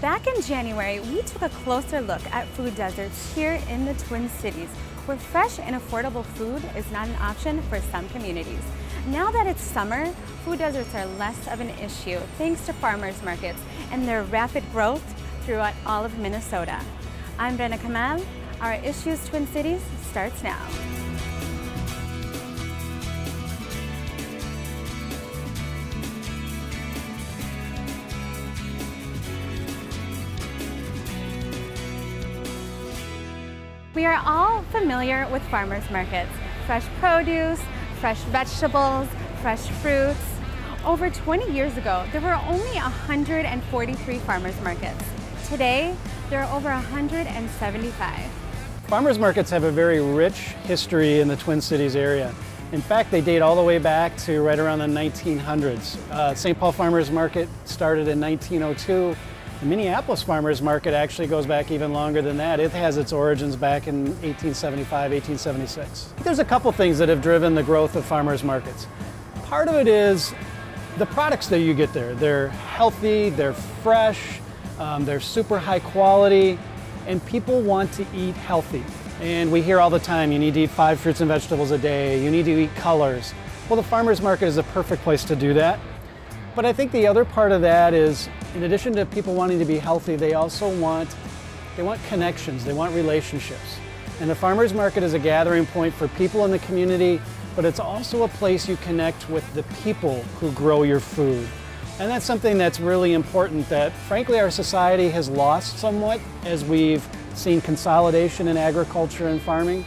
Back in January, we took a closer look at food deserts here in the Twin Cities, where fresh and affordable food is not an option for some communities. Now that it's summer, food deserts are less of an issue thanks to farmers markets and their rapid growth throughout all of Minnesota. I'm Brenna Kamal. Our Issues Twin Cities starts now. We are all familiar with farmers markets. Fresh produce, fresh vegetables, fresh fruits. Over 20 years ago, there were only 143 farmers markets. Today, there are over 175. Farmers markets have a very rich history in the Twin Cities area. In fact, they date all the way back to right around the 1900s. St. Paul Farmers Market started in 1902. The Minneapolis Farmers Market actually goes back even longer than that. It has its origins back in 1875, 1876. There's a couple things that have driven the growth of farmers markets. Part of it is the products that you get there. They're healthy, they're fresh, they're super high quality, and people want to eat healthy. And we hear all the time, you need to eat 5 fruits and vegetables a day, you need to eat colors. Well, the farmers market is a perfect place to do that. But I think the other part of that is, in addition to people wanting to be healthy, they also want connections, they want relationships. And the farmers market is a gathering point for people in the community, but it's also a place you connect with the people who grow your food. And that's something that's really important that, frankly, our society has lost somewhat as we've seen consolidation in agriculture and farming.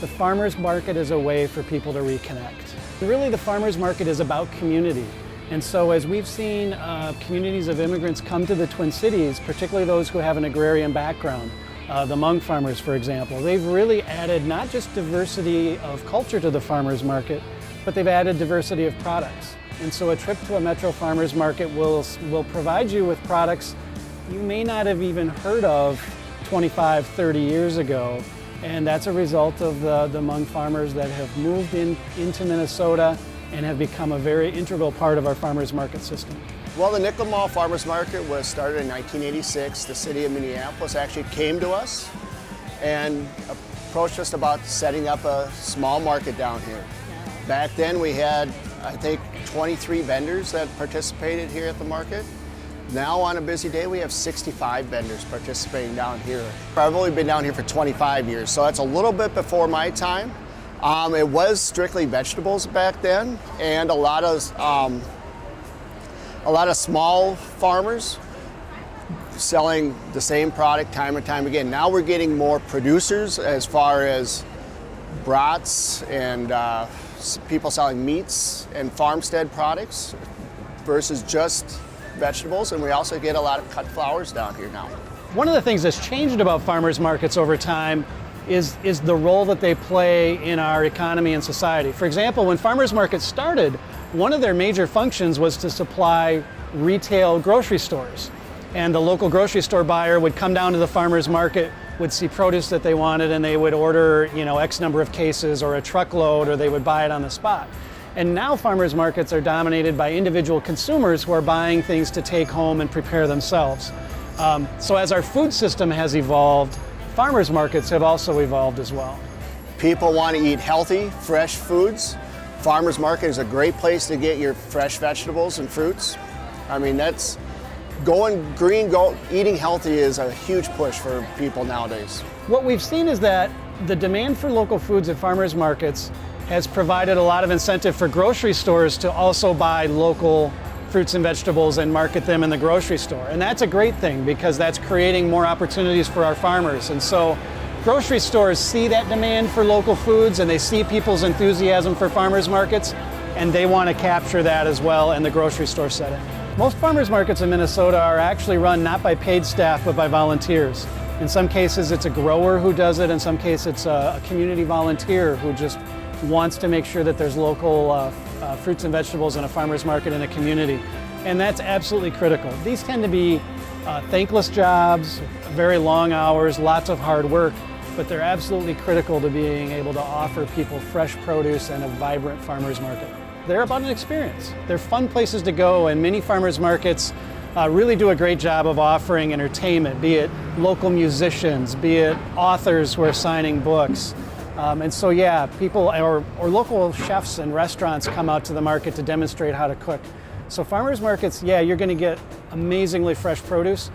The farmers market is a way for people to reconnect. Really, the farmers market is about community. And so as we've seen communities of immigrants come to the Twin Cities, particularly those who have an agrarian background, the Hmong farmers, for example, they've really added not just diversity of culture to the farmers market, but they've added diversity of products. And so a trip to a Metro farmers market will provide you with products you may not have even heard of 25, 30 years ago. And that's a result of the Hmong farmers that have moved into Minnesota and have become a very integral part of our farmers market system. Well, the Nickel Mall Farmers Market was started in 1986. The city of Minneapolis actually came to us and approached us about setting up a small market down here. Back then we had, I think, 23 vendors that participated here at the market. Now on a busy day we have 65 vendors participating down here. I've only been down here for 25 years, so that's a little bit before my time. It was strictly vegetables back then, and a lot of small farmers selling the same product time and time again. Now we're getting more producers as far as brats and people selling meats and farmstead products versus just vegetables, and we also get a lot of cut flowers down here now. One of the things that's changed about farmers markets over time is the role that they play in our economy and society. For example, when farmers markets started, one of their major functions was to supply retail grocery stores. And the local grocery store buyer would come down to the farmers market, would see produce that they wanted, and they would order, X number of cases or a truckload, or they would buy it on the spot. And now farmers markets are dominated by individual consumers who are buying things to take home and prepare themselves. So as our food system has evolved, farmers markets have also evolved as well. People want to eat healthy, fresh foods. Farmers market is a great place to get your fresh vegetables and fruits. I mean, that's going green, eating healthy is a huge push for people nowadays. What we've seen is that the demand for local foods at farmers markets has provided a lot of incentive for grocery stores to also buy local fruits and vegetables and market them in the grocery store. And that's a great thing because that's creating more opportunities for our farmers. And so grocery stores see that demand for local foods and they see people's enthusiasm for farmers markets, and they want to capture that as well in the grocery store setting. Most farmers markets in Minnesota are actually run not by paid staff but by volunteers. In some cases it's a grower who does it, in some cases it's a community volunteer who just wants to make sure that there's local fruits and vegetables in a farmer's market in a community. And that's absolutely critical. These tend to be thankless jobs, very long hours, lots of hard work, but they're absolutely critical to being able to offer people fresh produce and a vibrant farmer's market. They're about an experience. They're fun places to go, and many farmers markets really do a great job of offering entertainment, be it local musicians, be it authors who are signing books. And so yeah, people or local chefs and restaurants come out to the market to demonstrate how to cook. So farmers markets, yeah, you're going to get amazingly fresh produce,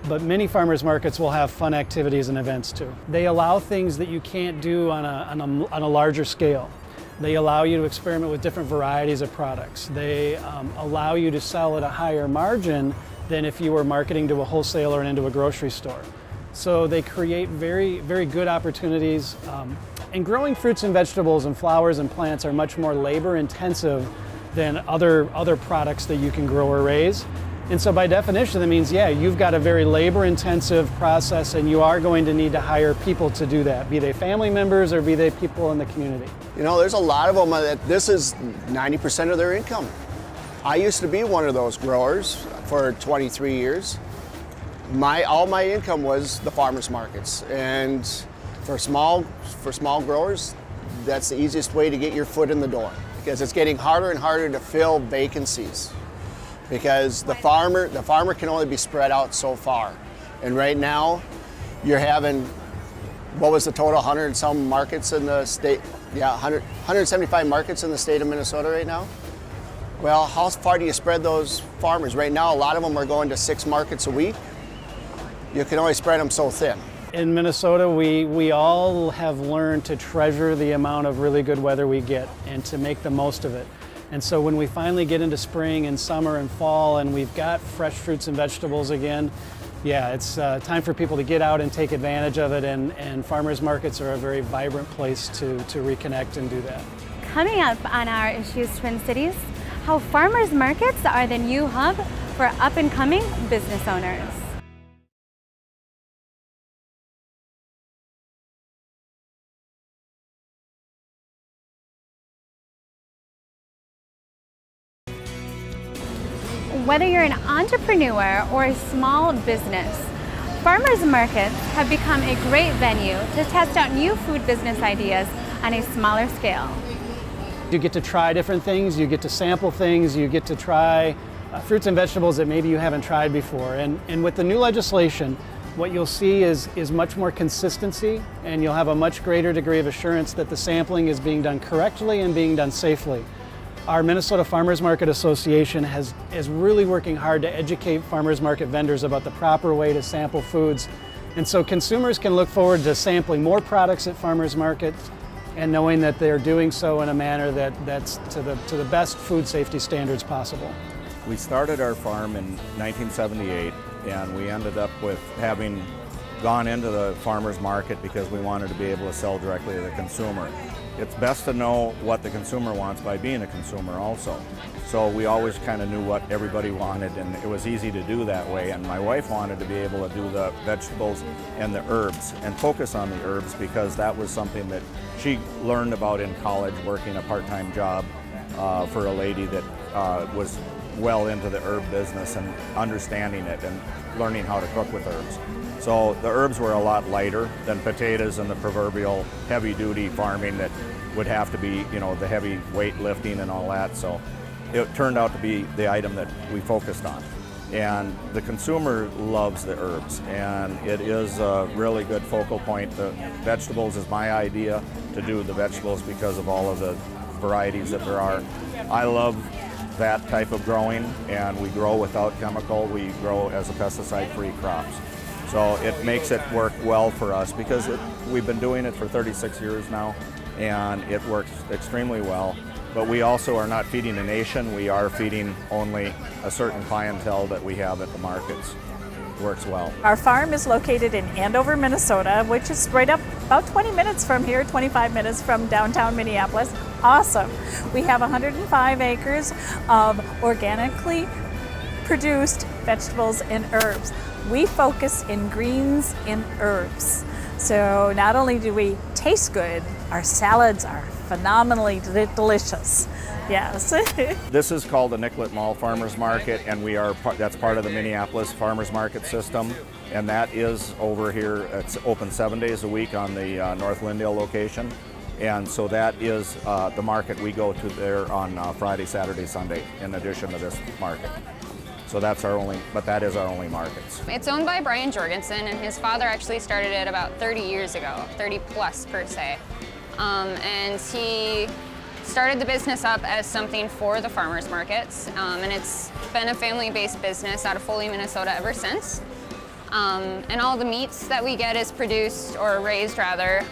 but many farmers markets will have fun activities and events too. They allow things that you can't do on a larger scale. They allow you to experiment with different varieties of products. They allow you to sell at a higher margin than if you were marketing to a wholesaler and into a grocery store. So they create very, very good opportunities. And growing fruits and vegetables and flowers and plants are much more labor intensive than other products that you can grow or raise. And so by definition, that means, yeah, you've got a very labor-intensive process and you are going to need to hire people to do that, be they family members or be they people in the community. You know, there's a lot of them that this is 90% of their income. I used to be one of those growers for 23 years. All my income was the farmers markets. And for small growers, that's the easiest way to get your foot in the door, because it's getting harder and harder to fill vacancies. Because the farmer can only be spread out so far. And right now, you're having, what was the total, 100 and some markets in the state? Yeah, 175 markets in the state of Minnesota right now. Well, how far do you spread those farmers? Right now, a lot of them are going to 6 markets a week. You can only spread them so thin. In Minnesota, we all have learned to treasure the amount of really good weather we get and to make the most of it. And so when we finally get into spring and summer and fall and we've got fresh fruits and vegetables again, yeah, it's time for people to get out and take advantage of it, and farmers markets are a very vibrant place to reconnect and do that. Coming up on our Issues Twin Cities, how farmers markets are the new hub for up-and-coming business owners. Whether you're an entrepreneur or a small business, farmers markets have become a great venue to test out new food business ideas on a smaller scale. You get to try different things, you get to sample things, you get to try fruits and vegetables that maybe you haven't tried before. And with the new legislation, what you'll see is much more consistency, and you'll have a much greater degree of assurance that the sampling is being done correctly and being done safely. Our Minnesota Farmers Market Association is really working hard to educate farmers market vendors about the proper way to sample foods. And so consumers can look forward to sampling more products at farmers markets and knowing that they're doing so in a manner that's to the best food safety standards possible. We started our farm in 1978, and we ended up with having gone into the farmers market because we wanted to be able to sell directly to the consumer. It's best to know what the consumer wants by being a consumer also. So we always kind of knew what everybody wanted, and it was easy to do that way. And my wife wanted to be able to do the vegetables and the herbs and focus on the herbs, because that was something that she learned about in college, working a part-time job for a lady that was well into the herb business and understanding it and learning how to cook with herbs. So the herbs were a lot lighter than potatoes and the proverbial heavy-duty farming that would have to be, you know, the heavy weight lifting and all that. So it turned out to be the item that we focused on. And the consumer loves the herbs, and it is a really good focal point. The vegetables is my idea to do the vegetables because of all of the varieties that there are. I love that type of growing, and we grow without chemical. We grow as a pesticide-free crops. So it makes it work well for us because we've been doing it for 36 years now, and it works extremely well. But we also are not feeding a nation. We are feeding only a certain clientele that we have at the markets. It works well. Our farm is located in Andover, Minnesota, which is right up about 20 minutes from here, 25 minutes from downtown Minneapolis. Awesome. We have 105 acres of organically produced vegetables and herbs. We focus in greens and herbs. So not only do we taste good, our salads are phenomenally delicious. Yes. This is called the Nicollet Mall Farmers Market, and that's part of the Minneapolis Farmers Market system. And that is over here. It's open 7 days a week on the North Lyndale location. And so that is the market we go to there on Friday, Saturday, Sunday, in addition to this market. So that's our only, but that is our only markets. It's owned by Brian Jorgensen, and his father actually started it about 30 years ago, 30 plus per se. And he started the business up as something for the farmers markets, and it's been a family-based business out of Foley, Minnesota ever since. And all the meats that we get is produced, or raised rather,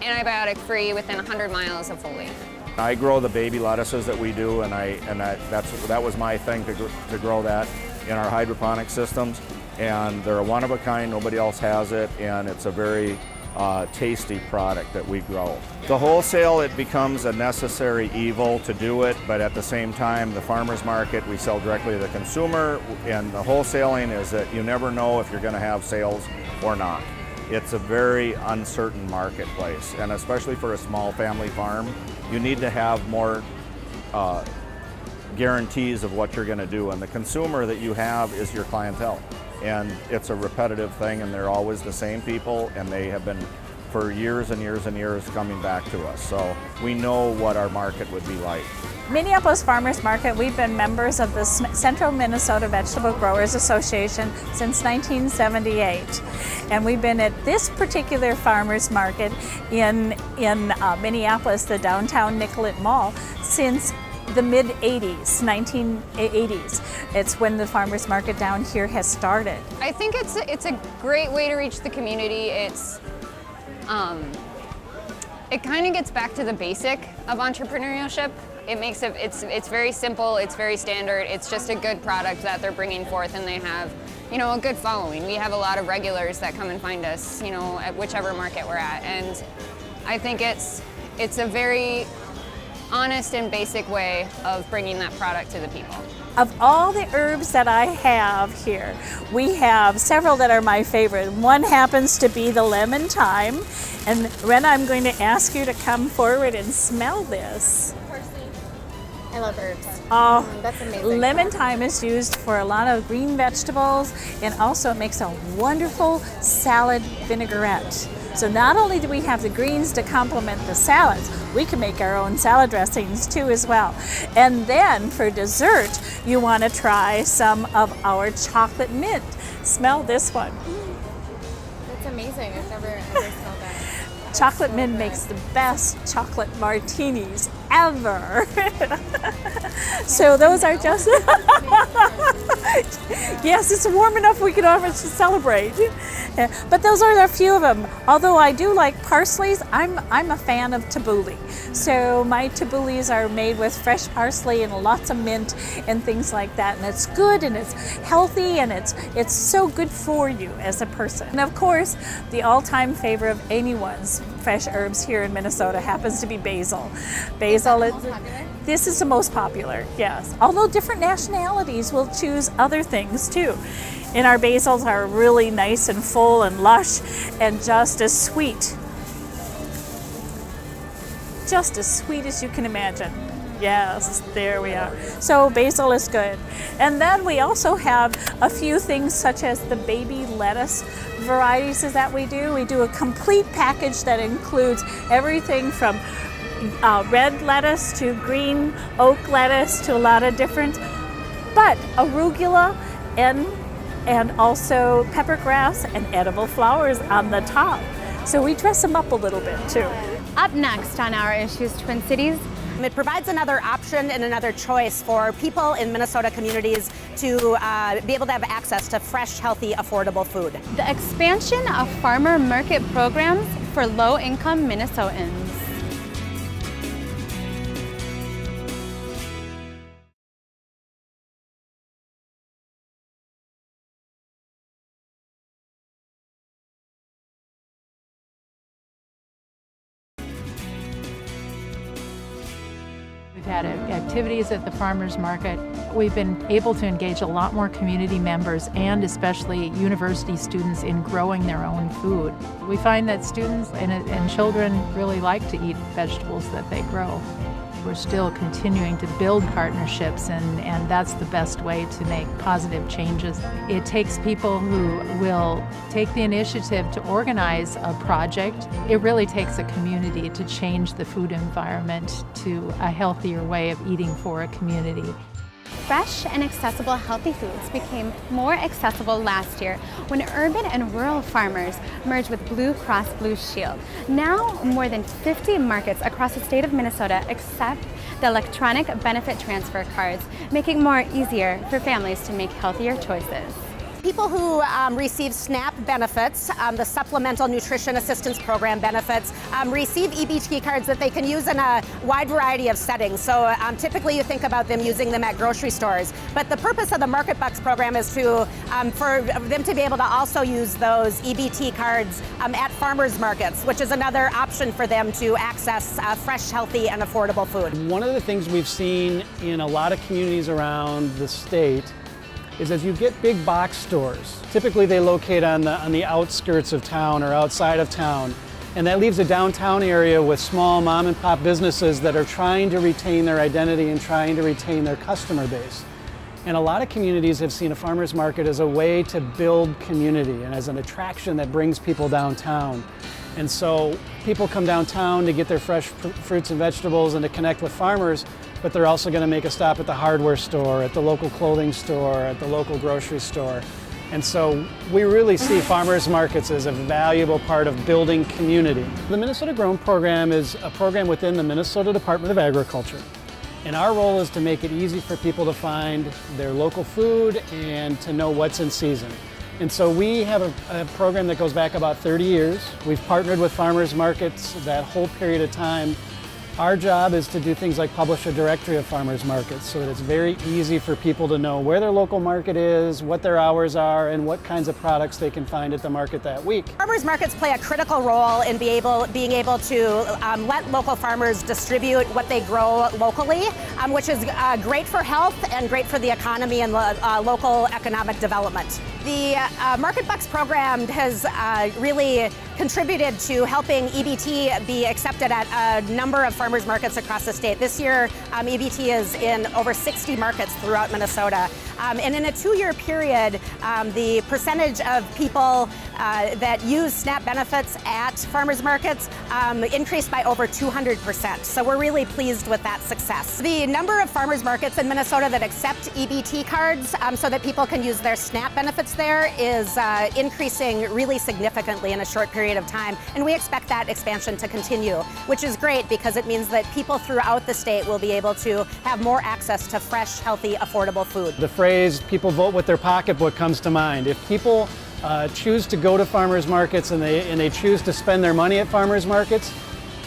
antibiotic-free within 100 miles of Foley. I grow the baby lettuces that we do, and that was my thing to grow that in our hydroponic systems. And they're a one of a kind, nobody else has it, and it's a very tasty product that we grow. The wholesale, it becomes a necessary evil to do it, but at the same time, the farmers market, we sell directly to the consumer, and the wholesaling is that you never know if you're going to have sales or not. It's a very uncertain marketplace, and especially for a small family farm, you need to have more guarantees of what you're going to do, and the consumer that you have is your clientele. And it's a repetitive thing, and they're always the same people, and they have been for years and years and years coming back to us. So we know what our market would be like. Minneapolis Farmers Market, we've been members of the Central Minnesota Vegetable Growers Association since 1978. And we've been at this particular farmers market in Minneapolis, the downtown Nicollet Mall, since the mid-80s, 1980s. It's when the farmers market down here has started. I think it's a great way to reach the community. It kind of gets back to the basic of entrepreneurship. It makes it's very simple, it's very standard, it's just a good product that they're bringing forth, and they have, you know, a good following. We have a lot of regulars that come and find us, you know, at whichever market we're at, and I think it's a very honest and basic way of bringing that product to the people. Of all the herbs that I have here, we have several that are my favorite. One happens to be the lemon thyme, and Ren, I'm going to ask you to come forward and smell this. I love herbs. Oh, That's amazing. Lemon thyme is used for a lot of green vegetables, and also it makes a wonderful salad vinaigrette. So not only do we have the greens to complement the salads, we can make our own salad dressings too as well. And then for dessert, you want to try some of our chocolate mint. Smell this one. That's amazing. I've never ever smelled that. Chocolate mint makes the best chocolate martinis ever. So those are just, yes, it's warm enough we can almost celebrate. But those are a few of them. Although I do like parsleys, I'm a fan of tabbouleh. So my tabboulis are made with fresh parsley and lots of mint and things like that. And it's good and it's healthy and it's so good for you as a person. And of course, the all-time favorite of anyone's fresh herbs here in Minnesota happens to be basil. Basil is this is the most popular, yes. Although different nationalities will choose other things too. And our basils are really nice and full and lush and just as sweet. Just as sweet as you can imagine. Yes, there we are. So basil is good. And then we also have a few things such as the baby lettuce varieties that we do. We do a complete package that includes everything from red lettuce to green oak lettuce to a lot of different, but arugula and also peppergrass and edible flowers on the top. So we dress them up a little bit too. Up next on Our Issues Twin Cities. It provides another option and another choice for people in Minnesota communities to be able to have access to fresh, healthy, affordable food. The expansion of farmer market programs for low-income Minnesotans. We've had activities at the farmers market. We've been able to engage a lot more community members and especially university students in growing their own food. We find that students and children really like to eat vegetables that they grow. We're still continuing to build partnerships, and that's the best way to make positive changes. It takes people who will take the initiative to organize a project. It really takes a community to change the food environment to a healthier way of eating for a community. Fresh and accessible healthy foods became more accessible last year when urban and rural farmers merged with Blue Cross Blue Shield. Now, more than 50 markets across the state of Minnesota accept the electronic benefit transfer cards, making it more easier for families to make healthier choices. People who receive SNAP benefits, the Supplemental Nutrition Assistance Program benefits, receive EBT cards that they can use in a wide variety of settings. So typically you think about them using them at grocery stores. But the purpose of the Market Bucks program is to for them to be able to also use those EBT cards at farmers markets, which is another option for them to access fresh, healthy, and affordable food. One of the things we've seen in a lot of communities around the state is as you get big box stores, typically they locate on the outskirts of town or outside of town, and that leaves a downtown area with small mom and pop businesses that are trying to retain their identity and trying to retain their customer base. And a lot of communities have seen a farmer's market as a way to build community and as an attraction that brings people downtown. And so people come downtown to get their fresh fruits and vegetables and to connect with farmers, but they're also going to make a stop at the hardware store, at the local clothing store, at the local grocery store. And so we really see farmers markets as a valuable part of building community. The Minnesota Grown program is a program within the Minnesota Department of Agriculture. And our role is to make it easy for people to find their local food and to know what's in season. And so we have a program that goes back about 30 years. We've partnered with farmers markets that whole period of time. Our job is to do things like publish a directory of farmers markets so that it's very easy for people to know where their local market is, what their hours are, and what kinds of products they can find at the market that week. Farmers markets play a critical role in being able to let local farmers distribute what they grow locally, which is great for health and great for the economy and local economic development. The Market Bucks program has really contributed to helping EBT be accepted at a number of farmers markets across the state. This year, EBT is in over 60 markets throughout Minnesota. And in a 2-year period, the percentage of people that use SNAP benefits at farmers markets increased by over 200%. So we're really pleased with that success. The number of farmers markets in Minnesota that accept EBT cards so that people can use their SNAP benefits there is increasing really significantly in a short period of time. And we expect that expansion to continue, which is great because it means that people throughout the state will be able to have more access to fresh, healthy, affordable food. The phrase, people vote with their pocketbook, comes to mind. If people choose to go to farmers markets and they choose to spend their money at farmers markets,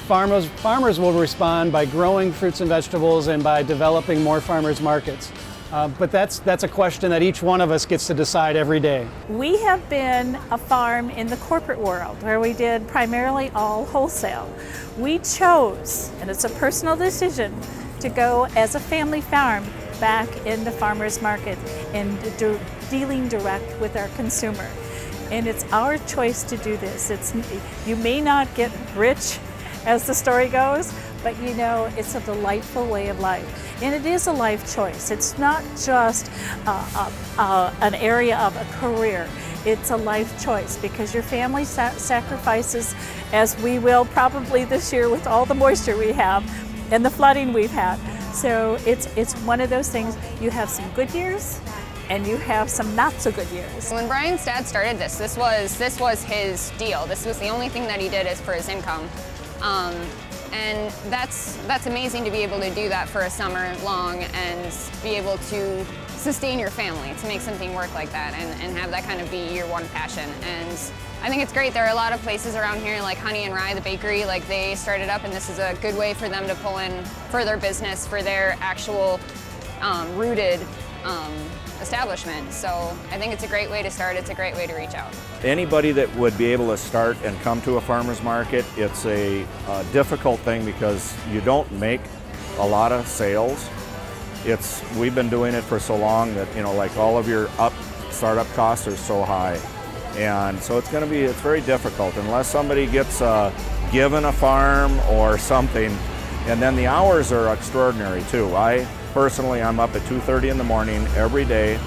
farmers will respond by growing fruits and vegetables and by developing more farmers markets. But that's a question that each one of us gets to decide every day. We have been a farm in the corporate world where we did primarily all wholesale. We chose, and it's a personal decision, to go as a family farm back into farmers market and dealing direct with our consumer. And it's our choice to do this. You may not get rich, as the story goes, but you know, it's a delightful way of life. And it is a life choice. It's not just an area of a career. It's a life choice because your family sacrifices, as we will probably this year with all the moisture we have and the flooding we've had. So it's one of those things, you have some good years and you have some not so good years. When Brian's dad started this was his deal. This was the only thing that he did for his income. And that's amazing to be able to do that for a summer long and be able to sustain your family, to make something work like that and have that kind of be your one passion. And I think it's great. There are a lot of places around here like Honey and Rye, the bakery, like they started up and this is a good way for them to pull in further business for their actual rooted establishment. So I think it's a great way to start. It's a great way to reach out. Anybody that would be able to start and come to a farmer's market, it's a difficult thing because you don't make a lot of sales. We've been doing it for so long that, you know, like all of your startup costs are so high. And so it's very difficult unless somebody gets given a farm or something. And then the hours are extraordinary too. Personally, I'm up at 2:30 in the morning every day,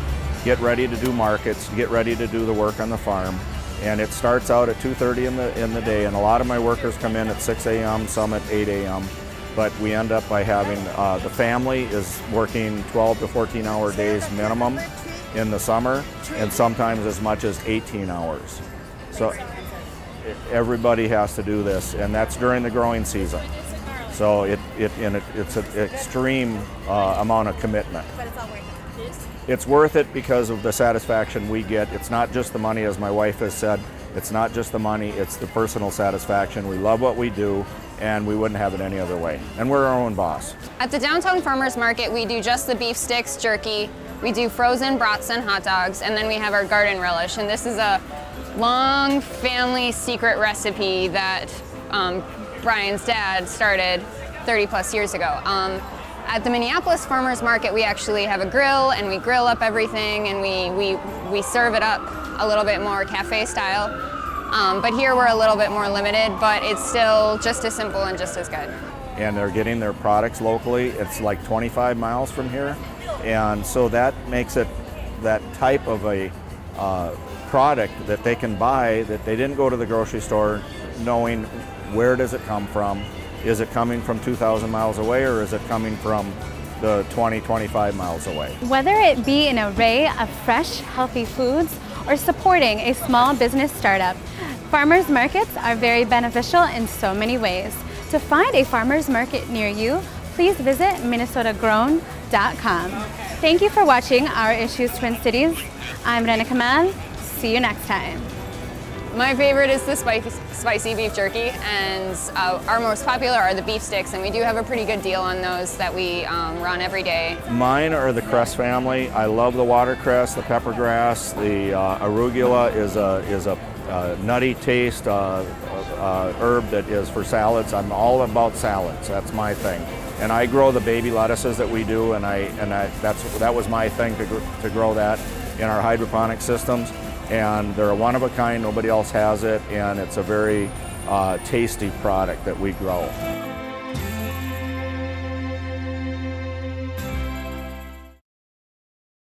get ready to do markets, get ready to do the work on the farm. And it starts out at 2:30 in the day, and a lot of my workers come in at 6 a.m., some at 8 a.m. but we end up by having, the family is working 12 to 14-hour days minimum in the summer, and sometimes as much as 18 hours. So everybody has to do this, and that's during the growing season. So it's an extreme amount of commitment. But it's all worth it. It's worth it because of the satisfaction we get. It's not just the money, as my wife has said. It's not just the money, it's the personal satisfaction. We love what we do, and we wouldn't have it any other way. And we're our own boss. At the Downtown Farmers Market, we do just the beef sticks, jerky, we do frozen brats and hot dogs, and then we have our garden relish. And this is a long family secret recipe that Brian's dad started 30 plus years ago. At the Minneapolis Farmers Market, we actually have a grill, and we grill up everything, and we serve it up a little bit more cafe style. But here we're a little bit more limited, but it's still just as simple and just as good. And they're getting their products locally. It's like 25 miles from here. And so that makes it that type of a product that they can buy, that they didn't go to the grocery store knowing where does it come from. Is it coming from 2,000 miles away, or is it coming from the 25 miles away? Whether it be an array of fresh, healthy foods or supporting a small business startup, farmers markets are very beneficial in so many ways. To find a farmers market near you, please visit minnesotagrown.com. Thank you for watching Our Issues Twin Cities. I'm Rena Kamal. See you next time. My favorite is the spicy beef jerky, and our most popular are the beef sticks, and we do have a pretty good deal on those that we run every day. Mine are the cress family. I love the watercress, the peppergrass. The arugula is a nutty taste herb that is for salads. I'm all about salads. That's my thing. And I grow the baby lettuces that we do, and that was my thing to grow that in our hydroponic systems. And they're a one of a kind, nobody else has it, and it's a very tasty product that we grow.